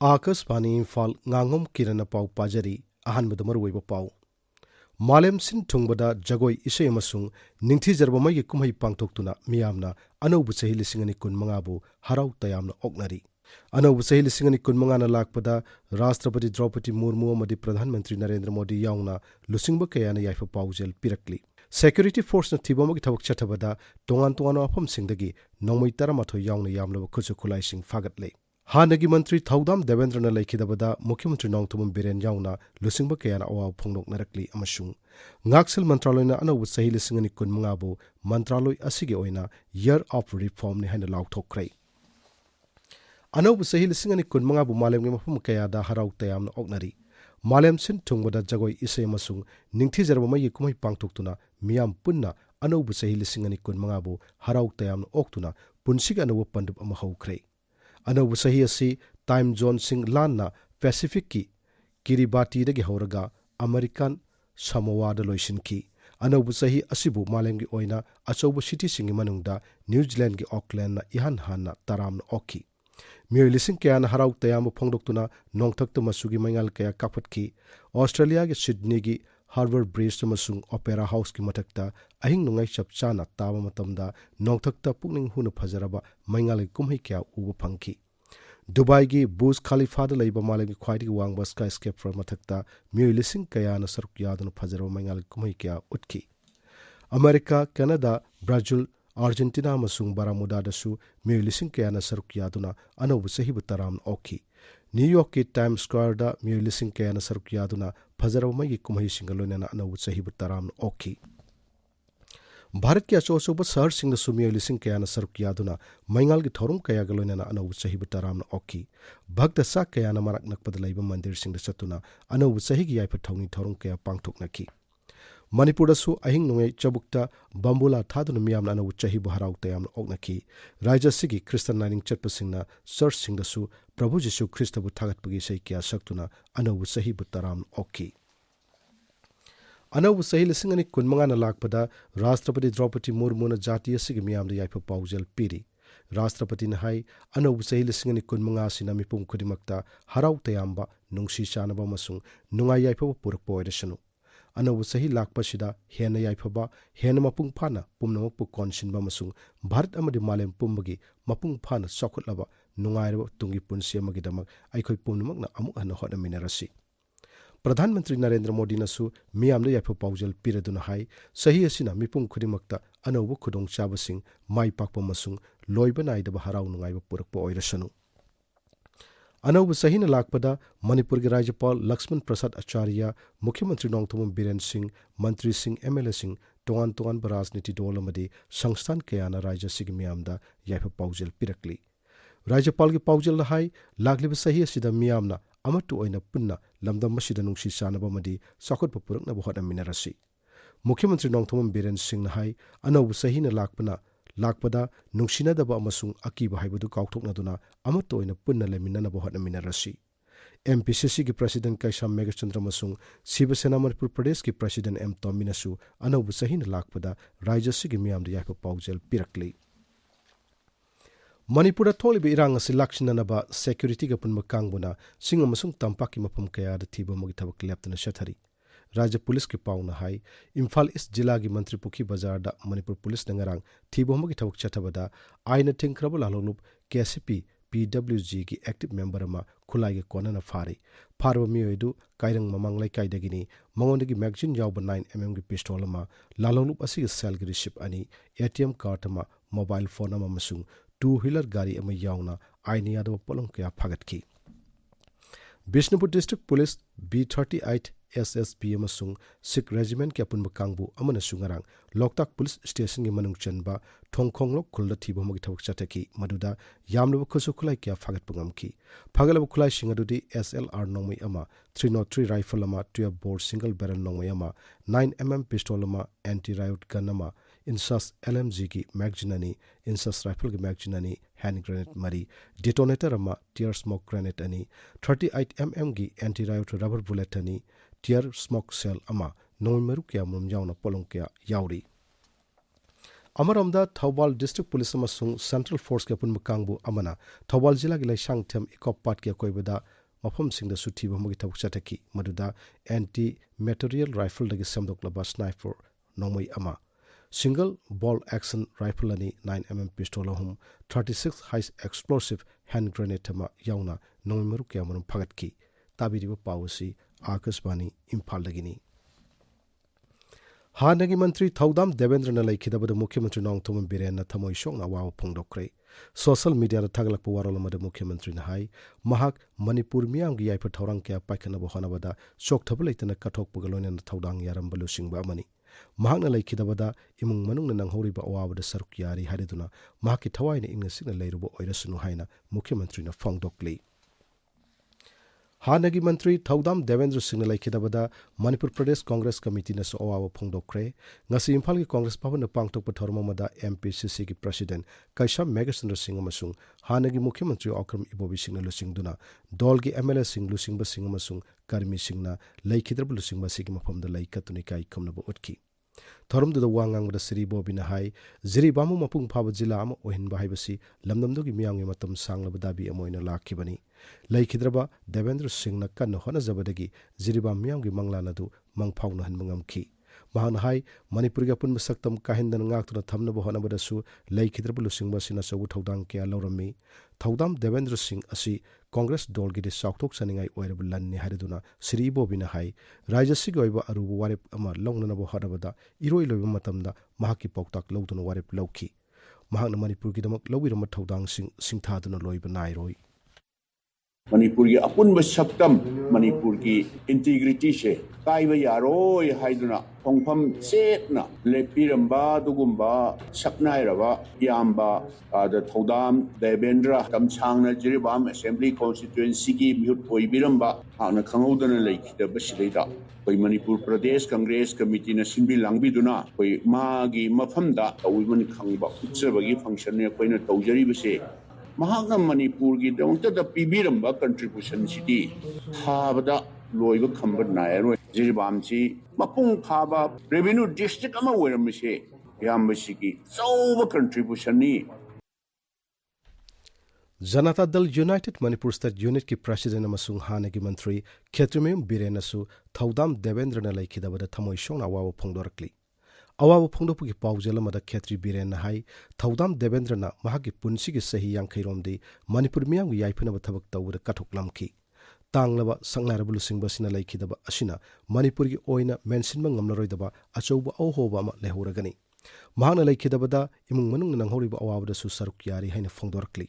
Akasvani Imphal ngangom Kiran pau pajari ahanbada maruoiba pau. Malem sin thungbada jagoi isei amasung ningthijarba mai kumhai pangthoktuna miyamna anaubu chahi lisingani kun mangabu harau tayamna oknari. Anaubu chahi lisingani kun mangana lakpada Rashtrapati Draupadi Murmu amadi Pradhan Mantri Narendra Modi yauna lusingba kayana yaifa paujel pirakli. Security Force na thibamagi thawak chathabada tongan tongana afam singdagi nongmai taramathoi yauna yamlaba khuchu khulai sing fagatle. Hanagi Mantri Thaudam Devendrana Laikidabada, Mukhyamantri Nongtumam Biren Yauna, Lusingba Kayana Awa Phongdok Narakli Amashung. Ngaksel Mantraloyna Anawu Sahi Lisingani Kun Mangabu, Mantraloy Asigi Oina, Year of Reform ni Hana Lautokray. Anawu Sahi Lisingani Kun Mangabu Malem Mafum Kayada Harau Tayam Oknari. Malem Sin Tungwada Jagoi Isay Masung, Ningtizarba Kumai Pangtoktuna, Miam Punna, Anawu Sahi Lisingani Kun Mangabu, Harau Tayam Oktuna, Punsiga Anawu Pandup Amahau Kray. Anaubu sahi asi time zone sing lanna Pacific ki Kiribati dagi hauraga American Samoa da loisin ki. Anaubu sahi asibu malemgi oina achaubu city singi manungda New Zealand gi Auckland na ihan hanna taram na oki. Miyoi lising kaya na harau tayamu pongdoktuna nongthakta masugi mangal kaya kapat ki. Australia gi Sydney gi Harbour Bridge masung Opera House ki matakta ahing nungai chapchana taba matamda nongthakta pukning hunu phajaraba mangal kumhai kya ubu phangki. Dubai gi Burj Khalifa da laiba malagi khwaidi wangba skyscraper matakta miyoi lising kaya na saruk yadunu phajaraba mangal kumhai kya utki. America, Canada, Brazil, Argentina masung Baramuda dasu miyoi lising kaya na saruk yaduna anaubu sahibu taram oki. New York ki Times Square da miyoi lising kaya na saruk yaduna phajaraba mai kumhai singaloina na anaubu sahibu taram oki. Bharat ki acho-achoba sahar singda su miyoi lising kaya na saruk yaduna maingal ki thorum kaya galoina na anaubu sahibu taram na oki. Bhakta sa kaya na marak nakpada laiba mandir singda satuna anaubu sahigi yaipa thawni thorum kaya pangthok naki. Manipur su ahing nungai chabukta bambula thaduna miyamna anawu chahibu harau tayamna oknaki. Raja sigi Christian lining chatpasingna church singda su Prabhu Jisu Christa bu thagatpagi sei kya saktuna anawu sahibu taram oki. Anawu sahi lisingani kun mangana lakpada Rashtrapati Draupadi Murmu na jatiya sigi miyamda yaipa paujel piri. Rashtrapati na hai anawu sahi lisingani kun manga sina mipum kudimakta harau tayamba nungsi chanaba masung nungai yaipa purakpa oirasanu. Anawu sahi lakpasida hena yaifaba hena mapung phana pumnamakpu konsinba masung Bharat amadi malem pumbagi mapung phana sokhutlaba nungairaba tungi punsi amagi damak aikhoi pumnamakna amuk hana hodaminarasi. Pradhan Mantri Narendra Modi nasu miyamda yaifa paujal piraduna hai sahi asina mipung khudimakta anaubu khudong chabasing mai pakpa masung loiba naidaba harau nungaiba purakpa oirasanu. Anaubu sahina lakpada Manipur ki Rajyapal Lakshman Prasad Acharya, Mukhyamantri Nongtumam Biren Singh, Mantri Singh, MLA Singh, Tongan Rajniti Dol amadi Sangstan Kayana Raja Sigi Miyamda yaifa paujal pirakli. Rajyapal ki paujal lahai lagliba sahi asida miyamna amatu oina punna lamdam masida nungsi sanaba amadi sakutpa purakna buhata minarasi. Mukhyamantri Nongtumam Biren Singh lahai anaubu sahina lakpada nungsinadaba amasung akiba haibadu kauthoknaduna amato oina punna leminanaba hotnaminarasi. MPCC ki President Kaisam Megachandra masung Shiva Sena Manipur Pradesh ki President M. Tominasu anaubu sahina lakpada Rajasigi miyamda yaipa paujal pirakli. Manipura tholiba irang asi lakshinanaba security ga punma kangbuna singa masung tampaki mapam kaya da thiba magi thabak leptana shathari. Raja Police ki pauna hai Imphal East Jilla gi Mantri Pukhi Bazar da Manipur Police nangarang thibo magi thawak chathabada aina thingkraba lalolup KCP PWG ki active member ama khulai ge kona na fari farwa miyoidu kairang mamang lai kaidagini mangondagi magazine yawba 9mm gi pistol ama lalolup asi sel gi receipt ani ATM card ama mobile phone ama masung two-wheeler gari ama yawna aini yadwa polong kya phagatki. Bishnupur District Police B38 SSP amasung Sikh Regiment ki apunba kangbu amana sungarang Loktak Police Station gi manung chanba thongkhonglok khulda thiba magi thawak chataki maduda yamlaba khusu khulai kya phagat pungamki phagalaba khulai singadudi SLR nongmai ama 303 rifle ama 12 bore single barrel nongmai ama 9mm pistol ama anti riot gun ama insas LMG ki magazine ani insas rifle ki magazine ani hand grenade mari detonator ama tear smoke grenade ani 38mm gi anti riot rubber bullet ani tear smoke cell ama noimaru kya mum yauna polong kya yauri. अमरमदा Thoubal district police अमसुंग central force के पुनम कांगबु अमना थौबाल जिला की लाइसांग them इकोप पाट के कोइबदा मफम सिंह सुठी बमुगी थबक चटकी मदुदा anti material rifle दगी समदोकलबा sniper नोमई अमा सिंगल बॉल एक्शन राइफल अनि 9mm पिस्टल हम 36 हाई एक्सप्लोसिव हैंड ग्रेनेड अमा याउना नोममरु के अमरम फगतकी ताबिरिबा पावसी आकाशवाणी इम्फाल दगिनी हानगी मंत्री थौदाम देवेंद्र न लेखिदबद मुख्यमंत्री नोंगथोम बिरेन थमोई सोंगना वाव फोंगदोक्रे सोशल मीडिया थागलक वारोलमद मुख्यमंत्री नहाई महाक मणिपुर मियांगी याइफ थौरांग के पाइखनब होनबदा चोकथब लेतन कथोकपग लोइनन थौदांग यारंबलु सिंगबा मनी महाकन लेखिदबदा इमुंग मनुंग नंगहौरिबा अवाबद सरुक यारी हारिदुना महाकी थवाइने इंगसिन लेरुबो ओइरसनु हाइना मुख्यमंत्री न फोंगदोक्ली हानगी मंत्री थौदाम देवेंद्र सिंह लेखिदबदा मणिपुर प्रदेश कांग्रेस कमिटी न अवाब फोंगदोक्रे ngasi इम्फाल की कांग्रेस भवन पांगतोक थौरमदा एमपीसीसी की प्रेसिडेंट कैशम मेघचंद्र सिंह अमसुंग हानगी मुख्यमंत्री अक्रम इबोबी सिंह लुसिंगदुना दल की एमएलए सिंह लुसिंगबा सिंह अमसुंग कर्मी सिंहना लेखिद्रब लुसिंगबा सिंह मफमदा लेखतुनि काई खमनबो उठकी थौरमदुदा वांगांगबदा श्री बोबिना हाई जिरीबामु मपुंग फाब जिला अम ओहिनबा हाइबसी लमदमदुगी मियांगी मतम सांगलब दाबी अमोइना लाखिबनी लेखिद्रबा देवेंद्र सिंह कन्न होनजबदगी जिरीबाम मियांगी मंगलानदु मंगफाउन हनमंगमखी महान हाई मणिपुर के अपुन सक्तम काहिंदन ngaktuna thamnaba honabadasu लेखिद्रब लुसिंगबा सिना चौ थौदांग के लौरमी थौदाम देवेंद्र सिंह असि कांग्रेस दल की साउथोक सनिंगाई ओइरब लन्नी हारिदुना श्री बोबिना हाई राज्यसि गोइबा अरुबु वारेप अमा लौननबो होनबदा इरोइ लोइबा मतमदा महाकी पौताक लौदुना वारेप लौखी महान मणिपुर की दमक लौबिरम थौदांग सिंह सिंथादुना लोइबा नाइरोइ मणिपुर की अपुनब सक्तम मणिपुर की इंटीग्रिटी से कायब यारोय हाइदुना खोंफम सेटना लेपिरंबा दुगुंबा सकनाइरबा याम्बा थौदाम देवेंद्र तमसांगना जिरीबाम असेंबली कॉन्स्टिट्यूएंसी की म्यूट ओइबिरंबा हाना खंगौदना लेखिदब सिलेदा कोई मणिपुर प्रदेश कांग्रेस कमिटी न सिंबी लांगबिदुना कोई मागी मफमदा तौइबन खंगबा उच्चबगी फंक्शन ने कोइना तौजरीबसे महागना मणिपुर की दौंतदा पीबीरंबा कंट्रीब्यूशन सिटी थाबदा लोइब खंब नायरो जिरीबामसी मपुंग फाबा रेवेन्यू डिस्ट्रिक्ट अमा ओइरमसे यामबसिकी चौब कंट्रीब्यूशन नि Janata Dal United Manipur state unit की प्रेसिडेंट अमसुंग हानगी मंत्री खेत्रिमेम बिरेनसु थौदाम देवेंद्र न लेखिदबदा थमोइ सोंग अवाब फोंगदोरक्ली अवाब फोंदोपुगी पाउजेलमदा खेत्री बिरेन हाई थौदाम देवेंद्रना महाकी पुंसिगी सही यांखैरोमदी मणिपुर मियांग याइफनब थबक तौबद कथोकलमखी तांगलबा संगनारब लुसिंगबसिना लेखिदबा असिना मणिपुरगी ओइना मेंसिनबा ngamlaroidaba achouba awhoba ama lehuragani mahana लेखिदबदा इमुंग मनुंग नंगहौरिबा अवाबदसु सरुक यारी हाइना फोंदोरक्ली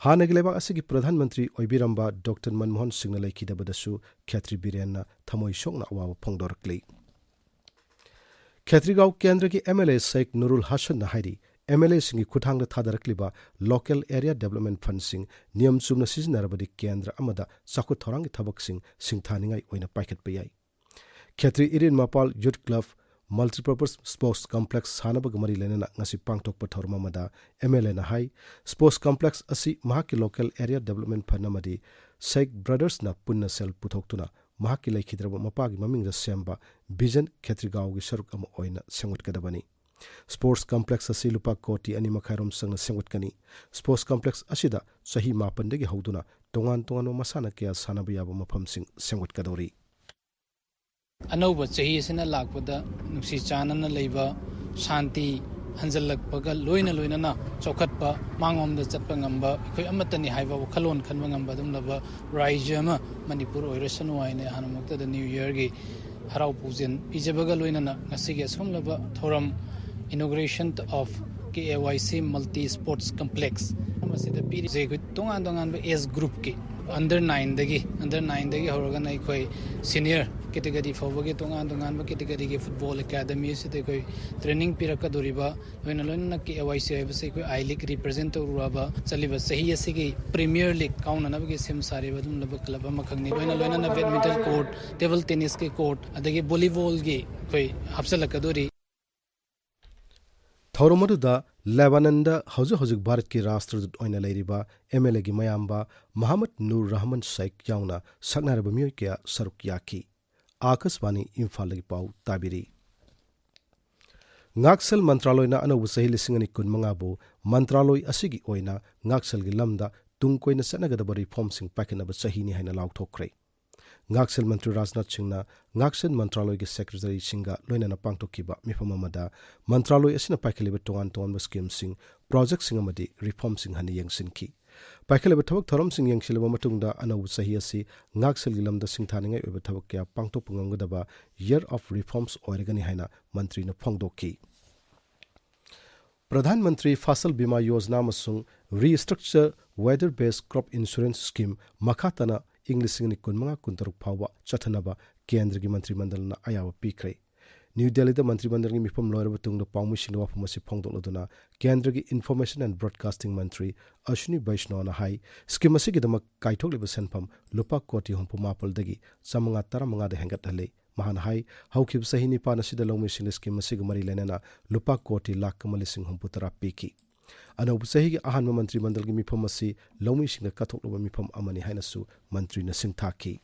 हानगी लेबाक असगी प्रधानमंत्री ओइबिरंबा डॉक्टर मनमोहन सिंह लेखिदबदसु खेत्री बिरेनना थमोइ सोंगना अवाब फोंदोरक्ली खेत्रीगांव केंद्र की एमएलए शेख नुरुल हसन नाहरी एमएलए सिंह खुथांग थादरक्लिबा लोकल एरिया डेवलपमेंट फंड सिंह नियम चुमना सिजनरबदी केंद्र अमदा चाखु थोरांग थबक सिंथानिंगाई ओइना पाइखतपा याई Khetri Irin Mapal youth club multipurpose sports complex सानबग मरी लेना ngasi पांगथोकपा थोरमदा एमएलए ना हाई स्पोर्ट्स कॉम्प्लेक्स असि महाकी लोकल एरिया डेवलपमेंट फंड अमदी शेख ब्रदर्स ना पुन्ना सेल पुथोक्तुना महाकी लेखिद्रब मपागी ममिंग सेम्बा विजन खेत्रीगांव की सरुक अमा ओइना सेंगुटकदबनी स्पोर्ट्स कॉम्प्लेक्स असि लुपा कोटी अनि मखारोम संग सेंगुटकनी स्पोर्ट्स कॉम्प्लेक्स असिदा सही मापनदगी हौदुना तोंगान तोंगान मसाना के सानब याबा मफम सिंग सेंगुटकदौरी अनौब चही सिना लाकपदा नुक्सी चानना लेबा शांति हंजलकपगा लोइना लोइना चौखटपा मांगोमदा चटपा ngamba अखोय अमतनी हाइबा वखलोन खनबा ngamba दुमलबा राज्य अमा मणिपुर ओइरसनु हाइने हानमक्तदा न्यू ईयर गी हराव पूजन पिजबगा लोइना ngasiगे समलबा थोरम inauguration of KAYC multi sports complex मसिदा पीरि जेगु तोंगान तोंगान एज ग्रुप के अंडर 9 दगी होरगना अखोय सीनियर कैटेगरी फाउबगे तोंगान तोंगान कैटेगरी के फुटबॉल एकेडमी से कोई ट्रेनिंग पिरकदोरिबा लोइना लोइना KAYC हाइबसे कोई आई लीग रिप्रेजेंट तौरुबा चलिबा सही असिगी प्रीमियर लीग काउननबगे सेम सारे बदुम लब क्लब मखंगनी लोइना लोइना बैडमिंटन कोर्ट टेबल टेनिस के कोर्ट अदगे वॉलीबॉल गे कोई हबसलकदोरी थौरमदुदा लेबाननदा हौजिक भारत की राष्ट्रदूत ओइना लेरिबा एमएलए की मयाम्बा मोहम्मद नूर रहमान शेख याउना सकनारब मियोय के सरुक याकी आकाशवाणी इम्फाल की पाउ ताबिरी Ngaksel Mantraloyna anau sahi lisingani kun mangabu Mantraloy asigi oina Ngaksel gi lamda tungkoina sanagadaba reform sing pakinaba sahini haina lauthokre. Ngaksel Mantri Rajnath Singna Ngaksel Mantraloy gi secretary singa loinana pangtokiba mifam amada Mantraloy asina pakiliba tongan scheme sing project sing amadi reform sing hani yangsinki. Pakiliba thabak thoram sing yangsilaba matungda anau sahi asi Ngaksel gi lamda singthaningai oiba thabak kya pangtopngamgadaba year of reforms oirgani haina mantri na phongdoki. Pradhan Mantri Fasal Bima Yojana masung Restructure Weather Based Crop Insurance Scheme makhatana English ni kunmanga kuntaruk phawa chathanaba Kendra gi Mantri Mandal na ayawa pikre. New Delhi da Mantri Mandal gi mifam loiraba tungda pawmu singwa phamasi phongdoloduna Kendra gi Information and Broadcasting Mantri Ashwini Vaishnaw na hai scheme asigi damak kaithokliba senpham lupa koti hompu mapal dagi samanga taramanga da hengat hale mahan hai haukib sahini panasida lawmi sing scheme asigi mari lenena lupa koti lakh kamalising hompu tara piki. Anau sahi gi ahan Mantri Mandal gi mifam asi lawmi sing kathokloba mifam amani hainasu mantri na singthaki.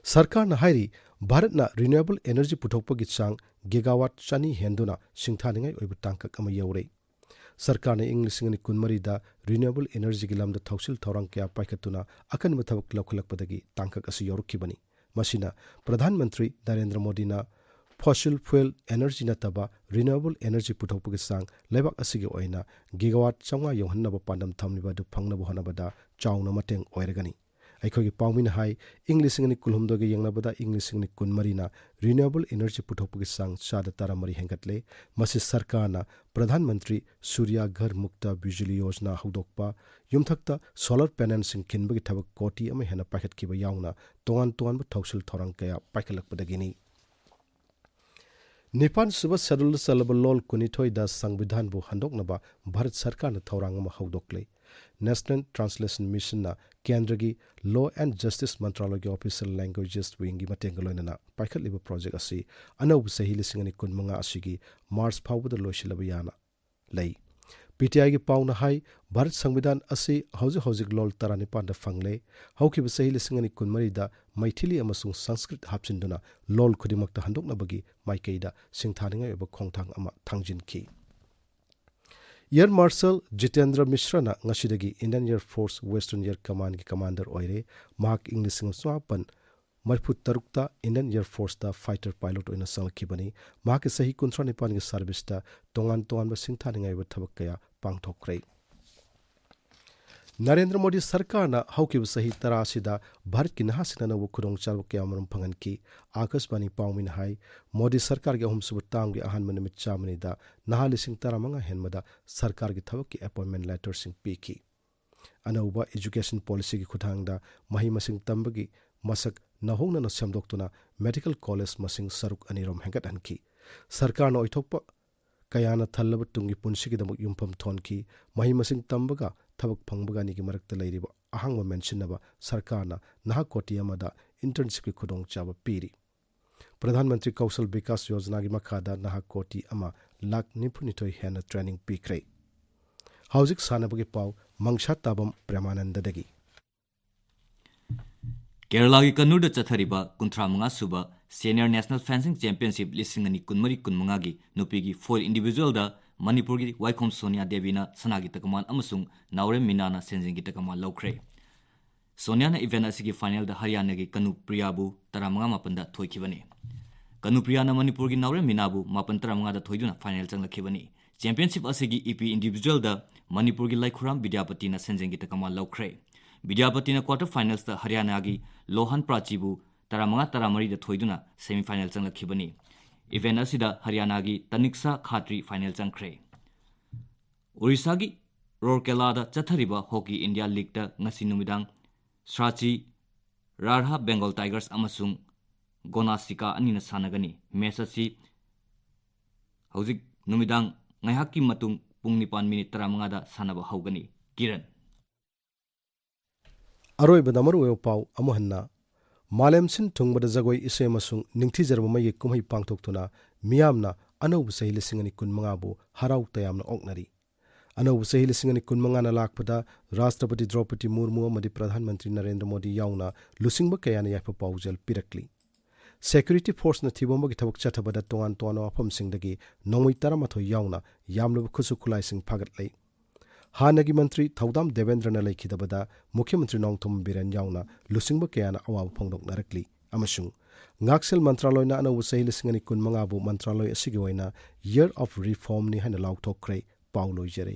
Sarkar na hairi Bharat na renewable energy puthokpa gi chang gigawatt chani henduna singthaningai oiba tangkak ama yaure. Sarkar na English ni kunmari da renewable energy gi lamda thausil thorang kya paikatuna akan mathabak lokhalakpadagi tangkak asi yorukibani. Masina Pradhan Mantri Narendra Modi na fossil fuel energy nataba renewable energy puthokpa gi chang lebak asigi oina gigawatt changwa yohannaba pandam thamniba du phangnaba honabada chawna mateng oiragani. Aikhogi pawmin hai English ni kulhumdo ge yangnabada English ni kunmarina renewable energy puthokpa gi chang chada tara mari hengatle masi sarkar na Pradhan Mantri Surya Ghar Mukta Bijli Yojana haudokpa yumthakta solar panel sing kinbagi thabak koti ama hena pakhat kiba yauna tongan ba thausil thorang kaya pakalakpadagini. Nipan suba schedule salaba lol kunithoi da Sangvidhan bu handoknaba Bharat Sarkar na thorang ama haudokle. National Translation Mission na Kendra gi Law and Justice Mantraloy gi Official Languages wing gi matengaloina paikhatliba project asi anau sahi lisingani kunmanga asigi March phawbada loisilaba yana lei. PTI gi pauna hai Bharat Sangvidhan asi hauzik lol tarani panda fangle haukiba sahi lisingani kunmari da Maithili amasung Sanskrit hapsinduna lol khudimakta handoknabagi maikeida singthaningai oba khongthang ama thangjinki. Air Marshal Jitendra Mishra na ngasidagi Indian Air Force Western Air Command ki commander oire mahak English swapan marput tarukta Indian Air Force da fighter pilot oina salkibani mahak sahi kuntra nipan gi service da tongan ba singthaningai ba thabak kaya pangthokre. Narendra Modi Sarkar na haukib sahi tarasida Bharat ki nahasina na khurong charwa kya marum phangan ki Akashbani pawmin hai Modi Sarkar ge humsubu tam gi ahan manimit chamani da nahali sing taramanga henmada Sarkar gi thabak ki appointment letter sing piki. Anauba education policy gi khuthang da mahi masing tambagi masak nahongna na samdoktuna medical college masing saruk anirom hengat anki. Sarkar na oithokpa kayana thallaba tungi punsigi damuk yumpham thonki mahi masing tambaga thabak phangbaga ni gi marakta leiriba ahangma mention naba sarkar na naha koti amada internship ki khudong chaba piri. Pradhan Mantri Kaushal Vikas Yojana gi makhada naha koti ama lak nipunithoi hena training pikre. Hauzik sanabagi paw Mangsatabam Premannada dagi. Kerala gi Kannur da chathariba kunthramanga suba Senior National Fencing Championship lisingani kunmari kunmanga gi nupi gi foil individual da Manipur gi Waikhom Sonia Devi na sanagi takaman amasung Naure Minana senjing gi takaman lokre. Sonia na event asigi final da Haryana gi Kanupriya bu taramanga mapanda thoikibani. Kanupriya na Manipur gi Naure Minabu mapan taramanga da thoiduna final changlakibani. Championship asigi EP individual da Manipur gi Laikhuram Vidyapati na senjing gi takaman lokre. Vidyapati na quarter finals da Haryana gi Lohan Prachibu taramanga taramari da thoiduna semi final changlakibani. Event asida Haryana gi Taniksa Khatri final changkre. Orissa gi Rourkela da chathariba Hockey India League da ngasi numidang Srachi Rarha Bengal Tigers amasung Gonasika anina sanagani. Match asi hauzik numidang ngaihaki matung pung 9 minute taramanga da sanaba haugani. Kiran Aroi badamar weo paw amuhanna Malem sin thungbada jagoi isai masung ningthi jarba mai kumhai pangthoktuna miyamna anau sahi lisingani kunmanga bu harau tayamna oknari. Anau sahi lisingani kunmanga na lakpada Rashtrapati Draupadi Murmu amadi Pradhan Mantri Narendra Modi yauna lusingba kayana yaipa pawjal pirakli. Security ꯐꯣꯔꯁꯅ ꯊꯤꯕꯣꯡꯕꯒꯤ ꯊꯕꯛ ꯆꯠꯊꯕꯗ ꯇꯣꯉꯥꯟ ꯇꯣꯉꯥꯟꯕ ꯃꯐꯝꯁꯤꯡꯗꯒꯤ ꯅꯣꯡꯃꯩ 13 ꯌꯥꯎꯅ ꯌꯥꯝꯂꯕ ꯈꯨꯠꯁꯨ ꯈꯨꯠꯂꯥꯏꯁꯤꯡ ꯐꯥꯒꯠꯂꯦ ꯍꯥꯟꯅꯒꯤ ꯃꯟꯇ꯭ꯔꯤ ꯊꯧꯗꯥꯝ ꯗꯦꯕꯦꯟꯗ꯭ꯔꯅ ꯂꯩꯈꯤꯗꯕꯗ ꯃꯨꯈ꯭य ꯃꯟꯇ꯭ꯔꯤ ꯅꯣꯡꯊꯣꯝ ꯕꯤꯔꯦꯟ ꯌꯥꯎꯅ ꯂꯨꯆꯤꯡꯕ ꯀꯌꯥꯅ ꯑꯋꯥꯕ ꯐꯣꯡꯗꯣꯛꯅꯔꯛꯂꯤ ꯑꯃꯁꯨꯡ ꯉꯥꯛꯁꯦꯜ ꯃꯟꯇ꯭ꯔꯥꯂꯣꯏꯅ ꯑꯅꯧꯕ ꯆꯍꯤ 2015ꯕꯨ ꯃꯟꯇ꯭ꯔꯥꯂꯣꯏ ꯑꯁꯤꯒꯤ ꯑꯣꯏꯅ ꯌꯔ ꯑꯣꯐ ꯔꯤꯐꯣꯔꯝꯅꯤ ꯍꯥꯏꯅ ꯂꯥꯎꯊꯣꯛꯈ꯭ꯔꯦ ꯄꯥꯎ ꯂꯣꯏꯖꯔꯦ